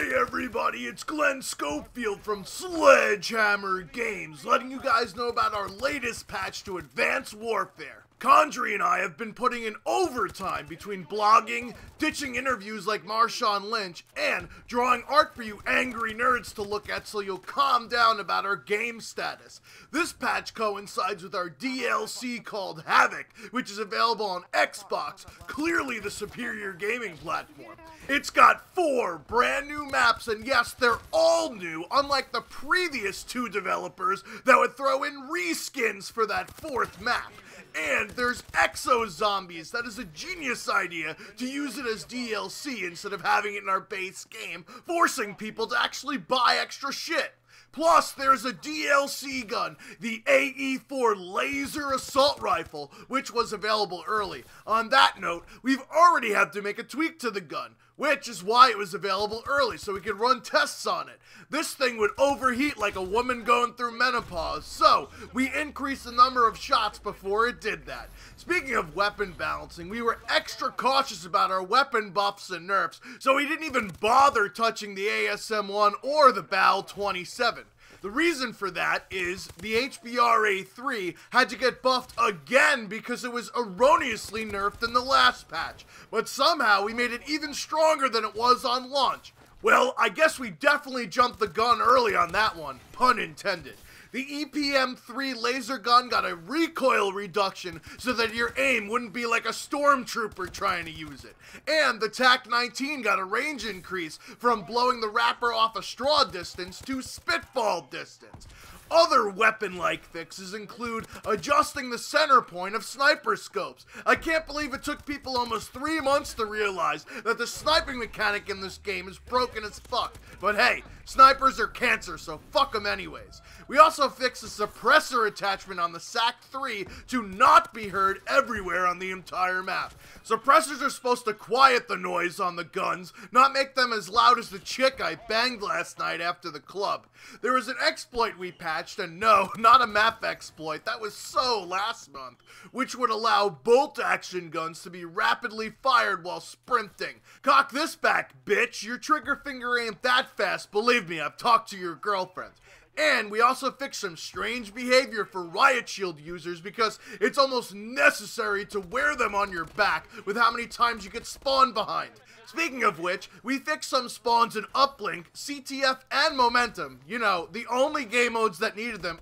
Hey everybody, it's Glenn Schofield from Sledgehammer Games, letting you guys know about our latest patch to Advanced Warfare. Condry and I have been putting in overtime between blogging, ditching interviews like Marshawn Lynch, and drawing art for you angry nerds to look at so you'll calm down about our game status. This patch coincides with our DLC called Havoc, which is available on Xbox, clearly the superior gaming platform. It's got 4 brand new maps, and yes, they're all new, unlike the previous 2 developers that would throw in reskins for that 4th map. And there's Exo Zombies. That is a genius idea to use it as DLC instead of having it in our base game, forcing people to actually buy extra shit. Plus, there's a DLC gun, the AE4 Laser Assault Rifle, which was available early. On that note, we've already had to make a tweak to the gun, which is why it was available early, so we could run tests on it. This thing would overheat like a woman going through menopause, so we increased the number of shots before it did that. Speaking of weapon balancing, we were extra cautious about our weapon buffs and nerfs, so we didn't even bother touching the ASM-1 or the BAL-27. The reason for that is the HBR-A3 had to get buffed again because it was erroneously nerfed in the last patch, but somehow we made it even stronger than it was on launch. Well, I guess we definitely jumped the gun early on that one, pun intended. The EPM-3 laser gun got a recoil reduction so that your aim wouldn't be like a stormtrooper trying to use it. And the TAC-19 got a range increase from blowing the wrapper off a straw distance to spitball distance. Other weapon-like fixes include adjusting the center point of sniper scopes. I can't believe it took people almost 3 months to realize that the sniping mechanic in this game is broken as fuck. But hey, snipers are cancer, so fuck them anyways. We also fixed the suppressor attachment on the SAC-3 to not be heard everywhere on the entire map. Suppressors are supposed to quiet the noise on the guns, not make them as loud as the chick I banged last night after the club. There was an exploit we patched, and no, not a map exploit, that was so last month, which would allow bolt-action guns to be rapidly fired while sprinting. Cock this back, bitch! Your trigger finger ain't that fast, believe me, I've talked to your girlfriend. And we also fixed some strange behavior for Riot Shield users because it's almost necessary to wear them on your back with how many times you get spawned behind. Speaking of which, we fixed some spawns in Uplink, CTF, and Momentum. You know, the only game modes that needed them.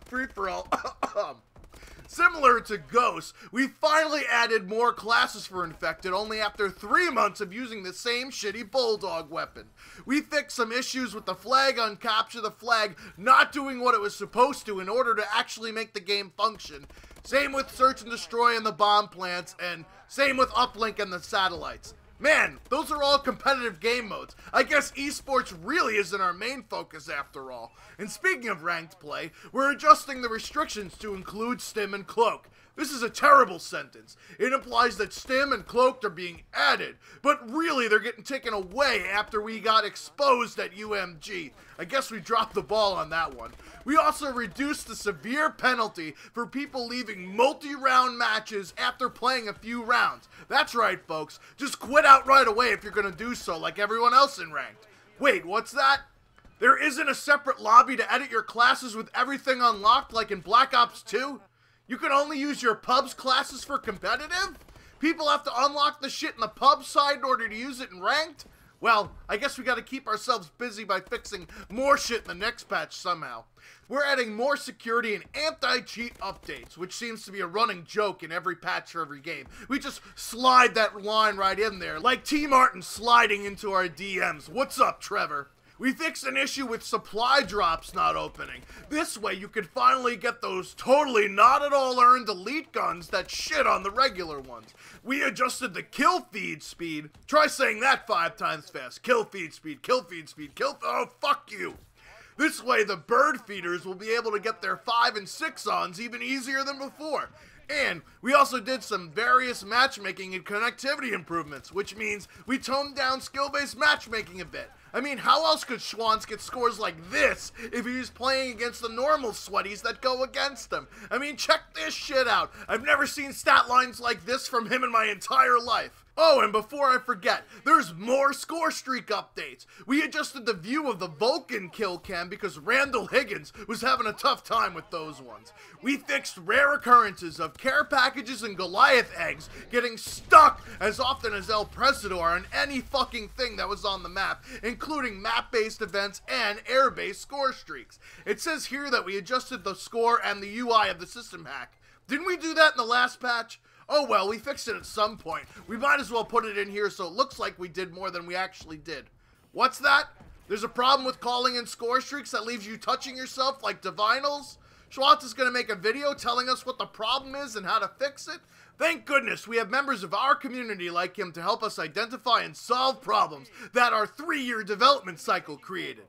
Free-for-all. Similar to Ghost, we finally added more classes for Infected only after 3 months of using the same shitty Bulldog weapon. We fixed some issues with the flag on Capture the Flag not doing what it was supposed to in order to actually make the game function. Same with Search and Destroy and the bomb plants, and same with Uplink and the satellites. Man, those are all competitive game modes. I guess esports really isn't our main focus after all. And speaking of ranked play, we're adjusting the restrictions to include Stim and Cloak. This is a terrible sentence. It implies that Stim and Cloaked are being added, but really they're getting taken away after we got exposed at UMG. I guess we dropped the ball on that one. We also reduced the severe penalty for people leaving multi-round matches after playing a few rounds. That's right, folks. Just quit out right away if you're gonna do so, like everyone else in Ranked. Wait, what's that? There isn't a separate lobby to edit your classes with everything unlocked like in Black Ops 2? You can only use your pub's classes for competitive? People have to unlock the shit in the pub side in order to use it in Ranked? Well, I guess we gotta keep ourselves busy by fixing more shit in the next patch somehow. We're adding more security and anti-cheat updates, which seems to be a running joke in every patch for every game. We just slide that line right in there, like T. Martin sliding into our DMs. What's up, Trevor? We fixed an issue with supply drops not opening. This way you could finally get those totally not at all earned elite guns that shit on the regular ones. We adjusted the kill feed speed. Try saying that 5 times fast. Kill feed speed, kill feed speed, oh fuck you. This way the bird feeders will be able to get their 5 and 6-ons even easier than before. And we also did some various matchmaking and connectivity improvements, which means we toned down skill-based matchmaking a bit. I mean, how else could Schwantz get scores like this if he was playing against the normal sweaties that go against him? I mean, check this shit out. I've never seen stat lines like this from him in my entire life. Oh, and before I forget, there's more score streak updates. We adjusted the view of the Vulcan kill cam because Randall Higgins was having a tough time with those ones. We fixed rare occurrences of care packages and Goliath eggs getting stuck as often as El Presidor on any fucking thing that was on the map, including map-based events and air-based score streaks. It says here that we adjusted the score and the UI of the system hack. Didn't we do that in the last patch? Oh well, we fixed it at some point. We might as well put it in here so it looks like we did more than we actually did. What's that? There's a problem with calling in score streaks that leaves you touching yourself like divinals? Schwartz is going to make a video telling us what the problem is and how to fix it? Thank goodness we have members of our community like him to help us identify and solve problems that our 3-year development cycle created.